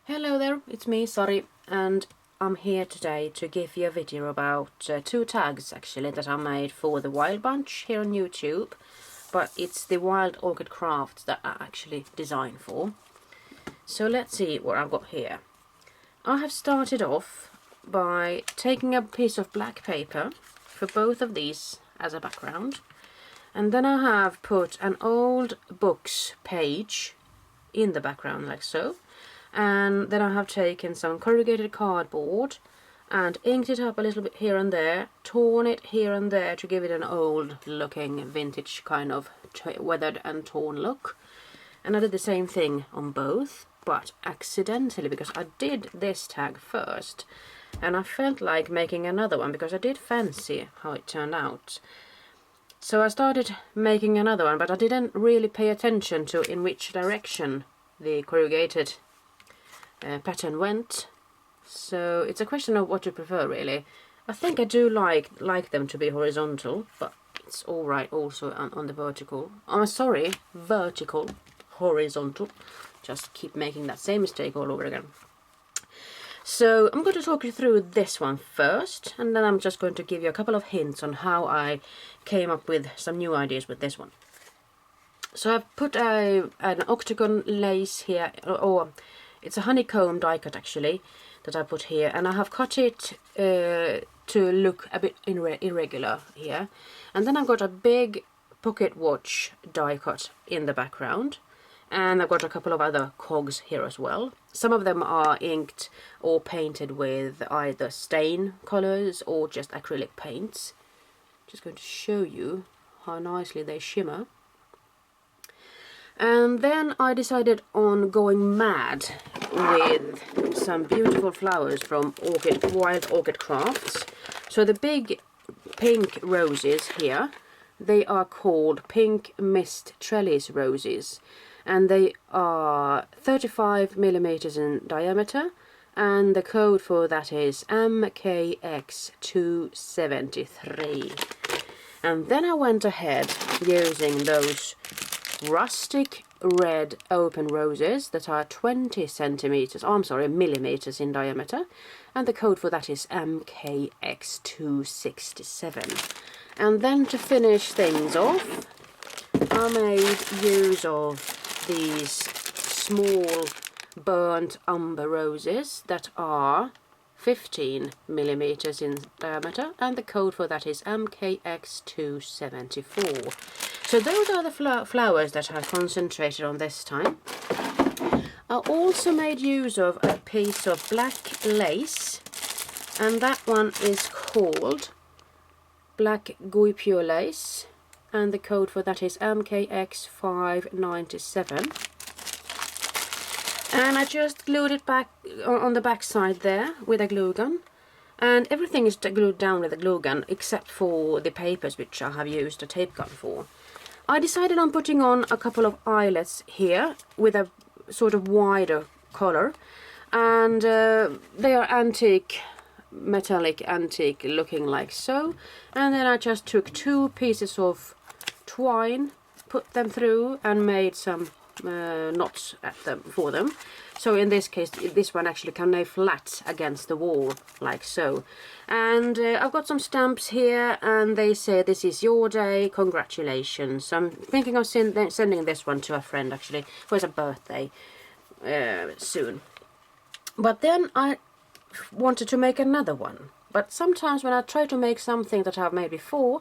Hello there, it's me, Sari, and I'm here today to give you a video about two tags actually that I made for the Wild Bunch here on YouTube, but it's the Wild Orchid Crafts that I actually designed for. So let's see what I've got here. I have started off by taking a piece of black paper for both of these as a background, and then I have put an old book's page in the background like so. And then I have taken some corrugated cardboard and inked it up a little bit here and there, torn it here and there to give it an old looking vintage kind of weathered and torn look. And I did the same thing on both, but accidentally, because I did this tag first and I felt like making another one because I did fancy how it turned out. So I started making another one, but I didn't really pay attention to in which direction the corrugated pattern went. So it's a question of what you prefer, really. I think I do like them to be horizontal, but it's alright also on the vertical. Oh, sorry, vertical, horizontal. Just keep making that same mistake all over again. So I'm going to talk you through this one first, and then I'm just going to give you a couple of hints on how I came up with some new ideas with this one. So I've put an octagon lace here, or it's a honeycomb die cut actually that I put here, and I have cut it to look a bit irregular here. And then I've got a big pocket watch die cut in the background, and I've got a couple of other cogs here as well. Some of them are inked or painted with either stain colors or just acrylic paints. Just going to show you how nicely they shimmer. And then I decided on going mad with some beautiful flowers from Wild Orchid Crafts. So the big pink roses here, they are called Pink Mist Trellis roses. And they are 35mm in diameter. And the code for that is MKX273. And then I went ahead using those rustic red open roses that are 20 centimeters, oh, I'm sorry, millimeters in diameter, and the code for that is MKX267. And then to finish things off, I made use of these small burnt umber roses that are 15 millimeters in diameter, and the code for that is MKX274. So those are the flowers that I concentrated on this time. I also made use of a piece of black lace, and that one is called Black Guipure lace, and the code for that is MKX597. And I just glued it back on the back side there with a glue gun. And everything is glued down with a glue gun except for the papers, which I have used a tape gun for. I decided on putting on a couple of eyelets here with a sort of wider collar. And they are antique, metallic antique looking like so. And then I just took two pieces of twine, put them through and made some knots for them. So in this case, this one actually can lay flat against the wall, like so. And I've got some stamps here, and they say, "This is your day, congratulations." I'm thinking of sending this one to a friend, actually, for his birthday soon. But then I wanted to make another one. But sometimes when I try to make something that I've made before,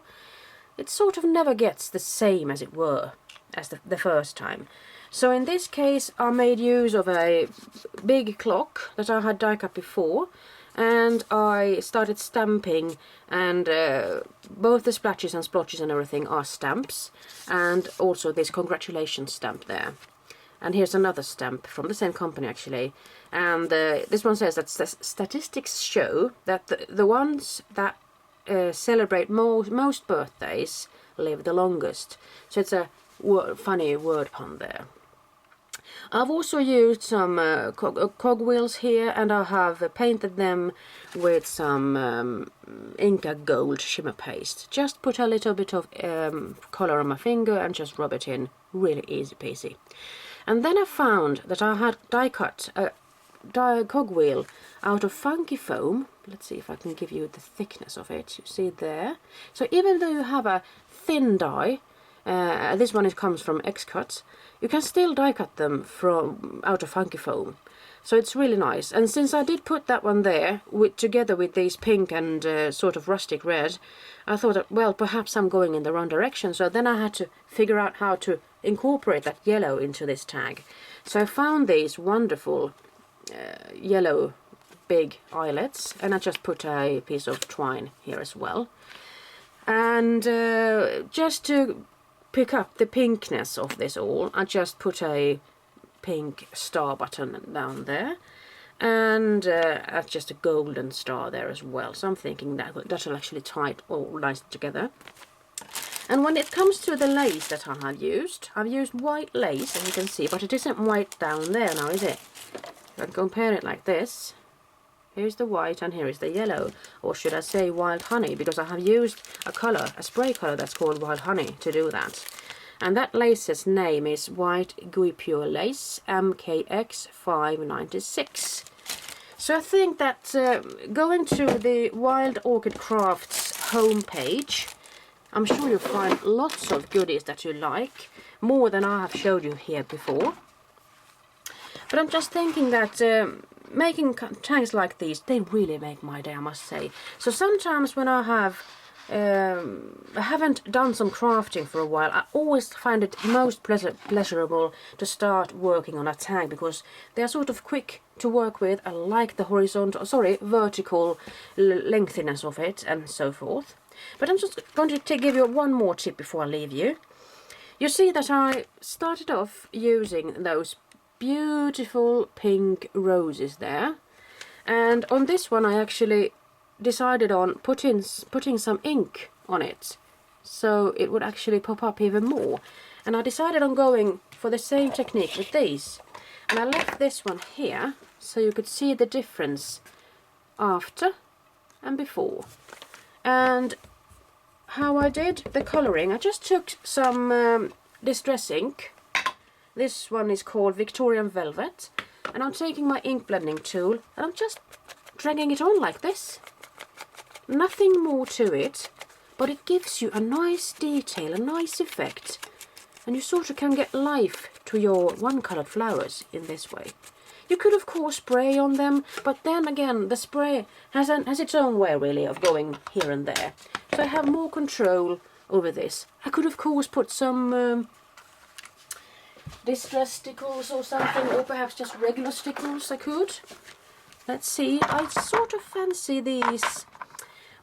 it sort of never gets the same, as it were, as the first time. So in this case I made use of a big clock that I had die cut before, and I started stamping, and both the splashes and splotches and everything are stamps, and also this congratulations stamp there. And here's another stamp from the same company actually, and this one says that statistics show that the ones that celebrate most birthdays live the longest. So it's a funny word pun there. I've also used some cogwheels here, and I have painted them with some Inca Gold shimmer paste. Just put a little bit of colour on my finger and just rub it in. Really easy peasy. And then I found that I had die cut cogwheel out of funky foam. Let's see if I can give you the thickness of it. You see there. So even though you have a thin die, this one comes from X-Cut, you can still die cut them from out of funky foam. So it's really nice. And since I did put that one there together with these pink and sort of rustic red, I thought that, well, perhaps I'm going in the wrong direction. So then I had to figure out how to incorporate that yellow into this tag. So I found these wonderful yellow big eyelets, and I just put a piece of twine here as well. And just to pick up the pinkness of this all, I just put a pink star button down there, and just a golden star there as well. So I'm thinking that that'll actually tie it all nice together. And when it comes to the lace that I have used, I've used white lace, as you can see, but it isn't white down there now, is it? If I compare it like this, here's the white and here is the yellow, or should I say wild honey, because I have used a spray color that's called wild honey to do that. And that lace's name is White Gooey Pure Lace MKX 596. So I think that going to the Wild Orchid Crafts homepage, I'm sure you'll find lots of goodies that you like, more than I have showed you here before. But I'm just thinking that making tags like these, they really make my day, I must say. So sometimes when I haven't done some crafting for a while, I always find it most pleasurable to start working on a tag, because they are sort of quick to work with. I like the vertical lengthiness of it and so forth. But I'm just going to give you one more tip before I leave you. You see that I started off using those beautiful pink roses there, and on this one I actually decided on putting some ink on it, so it would actually pop up even more. And I decided on going for the same technique with these, and I left this one here so you could see the difference after and before. And how I did the colouring, I just took some distress ink. This one is called Victorian Velvet, and I'm taking my ink blending tool and I'm just dragging it on like this. Nothing more to it, but it gives you a nice detail, a nice effect, and you sort of can get life to your one-coloured flowers in this way. You could of course spray on them, but then again the spray has its own way really of going here and there. So I have more control over this. I could of course put some distress stickles or something, or perhaps just regular stickles I could. Let's see, I sort of fancy these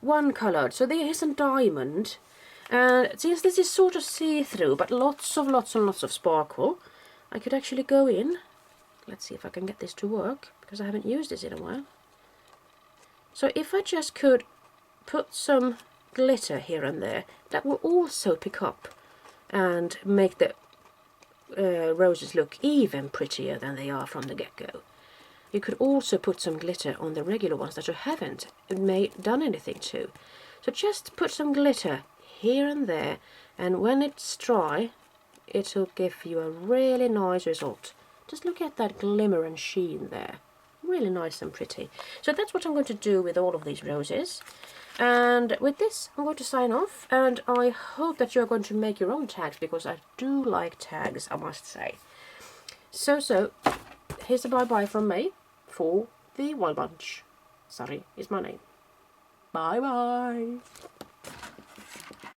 one-coloured. So there is a diamond, and since this is sort of see-through but lots and lots of sparkle, I could actually go in. Let's see if I can get this to work, because I haven't used this in a while. So if I just could put some glitter here and there, that will also pick up and make the roses look even prettier than they are from the get-go. You could also put some glitter on the regular ones that you haven't done anything to. So just put some glitter here and there, and when it's dry, it'll give you a really nice result. Just look at that glimmer and sheen there. Really nice and pretty. So that's what I'm going to do with all of these roses. And with this, I'm going to sign off, and I hope that you're going to make your own tags, because I do like tags, I must say. So, here's a bye-bye from me for the Wild Bunch. Sari is my name. Bye-bye.